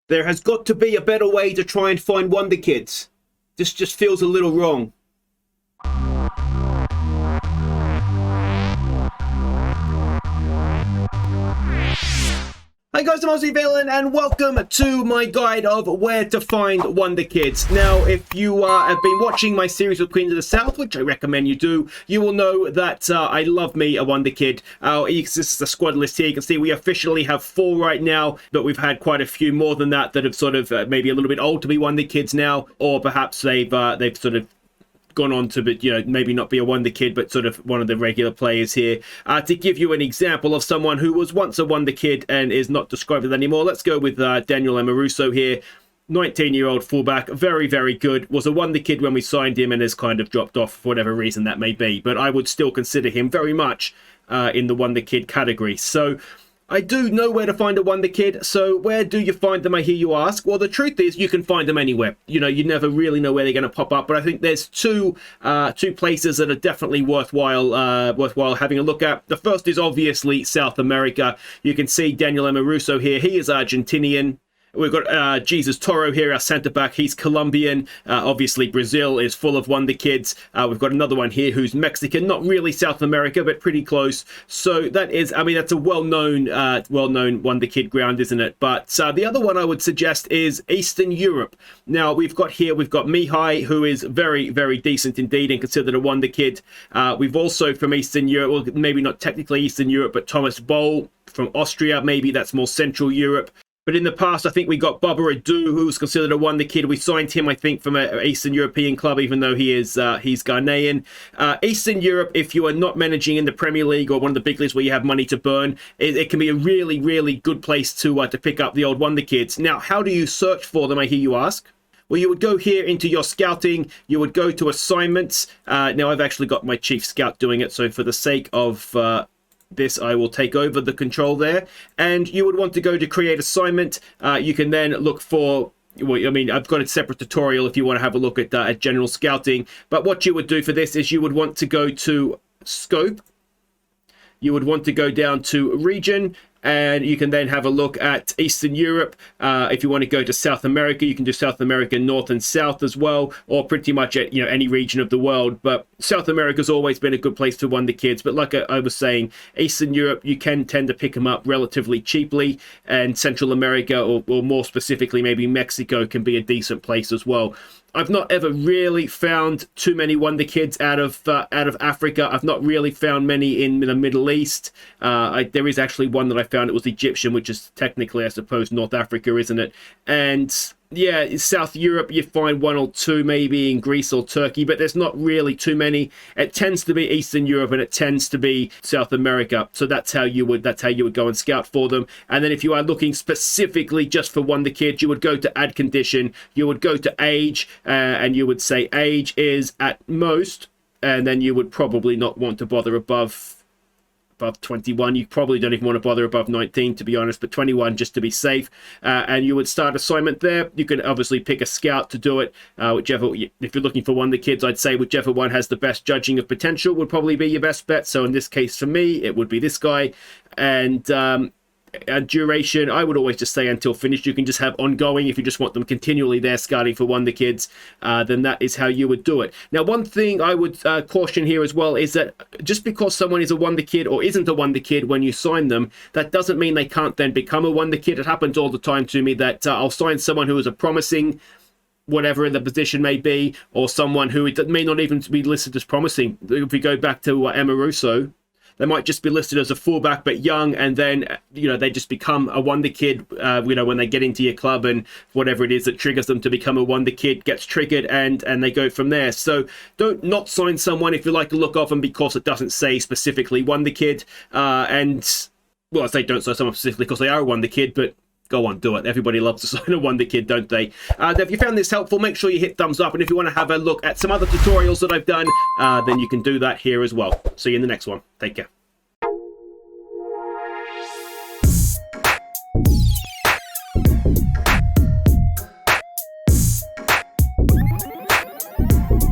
There has got to be a better way to try and find Wonderkids. This just feels a little wrong. Hi guys, I'm Aussie Villain and welcome to my guide of where to find Wonderkids. Now, if you have been watching my series with Queens of the South, which I recommend you do, you will know that I love me a Wonderkid. This is the squad list here. You can see we officially have 4 right now, but we've had quite a few more than that have sort of maybe a little bit old to be Wonderkids now, or perhaps they've sort of gone on to, but maybe not be a Wonderkid, but sort of one of the regular players here. To give you an example of someone who was once a Wonderkid and is not described as anymore, let's go with Daniel Amoruso here. 19-year-old fullback, very, very good. Was a Wonderkid when we signed him and has kind of dropped off for whatever reason that may be. But I would still consider him very much in the Wonderkid category. So I do know where to find a Wonderkid, so where do you find them, I hear you ask? Well, the truth is you can find them anywhere. You never really know where they're going to pop up, but I think there's two places that are definitely worthwhile having a look at. The first is obviously South America. You can see Daniel Amoruso here. He is Argentinian. We've got Jesus Toro here, our centre back. He's Colombian. Obviously, Brazil is full of Wonderkids. We've got another one here who's Mexican. Not really South America, but pretty close. So that is, I mean, that's a well-known Wonderkid ground, isn't it? But the other one I would suggest is Eastern Europe. Now, we've got Mihai, who is very, very decent indeed and considered a Wonderkid. We've also from Eastern Europe, well, maybe not technically Eastern Europe, but Thomas Boll from Austria. Maybe that's more Central Europe. But in the past, I think we got Baba Adu, who was considered a Wonderkid. We signed him, I think, from an Eastern European club, even though he's Ghanaian. Eastern Europe, if you are not managing in the Premier League or one of the big leagues where you have money to burn, it can be a really, really good place to pick up the old Wonderkids. Now, how do you search for them, I hear you ask? Well, you would go here into your scouting. You would go to assignments. Now, I've actually got my chief scout doing it, so for the sake of this, I will take over the control there, and you would want to go to create assignment. You can then look for, well, I mean, I've got a separate tutorial if you want to have a look at general scouting, but what you would do for this is you would want to go to scope. You would want to go down to region, and you can then have a look at Eastern Europe. If you want to go to South America, you can do South America North and South as well, or pretty much at any region of the world. But South America's always been a good place to Wonderkids. But like I was saying, Eastern Europe, you can tend to pick them up relatively cheaply, and Central America, or more specifically maybe Mexico, can be a decent place as well. I've not ever really found too many Wonderkids out of Africa. I've not really found many in the Middle East. There is actually one that I found. It was Egyptian, which is technically, I suppose, North Africa, isn't it? And yeah, South Europe, you find 1 or 2 maybe in Greece or Turkey, but there's not really too many. It tends to be Eastern Europe and it tends to be South America. So that's how you would go and scout for them. And then if you are looking specifically just for Wonderkid, you would go to add condition. You would go to age, and you would say age is at most, and then you would probably not want to bother above 21. You probably don't even want to bother above 19, to be honest, but 21 just to be safe. And you would start assignment there. You can obviously pick a scout to do it. Whichever, if you're looking for Wonderkids, I'd say whichever one has the best judging of potential would probably be your best bet. So in this case, for me, it would be this guy. And duration, I would always just say until finished. You can just have ongoing if you just want them continually there scouting for Wonderkids. Then that is how you would do it. Now, one thing I would caution here as well is that just because someone is a Wonderkid or isn't a Wonderkid when you sign them, that doesn't mean they can't then become a Wonderkid. It happens all the time to me that I'll sign someone who is a promising whatever the position may be, or someone who may not even be listed as promising. If we go back to Amoruso, they might just be listed as a fullback but young, and then they just become a Wonderkid when they get into your club, and whatever it is that triggers them to become a Wonderkid gets triggered, and they go from there. So don't not sign someone if you like the look of them because it doesn't say specifically Wonderkid. And well, I say don't sign someone specifically because they are a Wonderkid, but go on, do it. Everybody loves to sign a Wonderkid, don't they? If you found this helpful, make sure you hit thumbs up, and if you want to have a look at some other tutorials that I've done, then you can do that here as well. See you in the next one. Take care.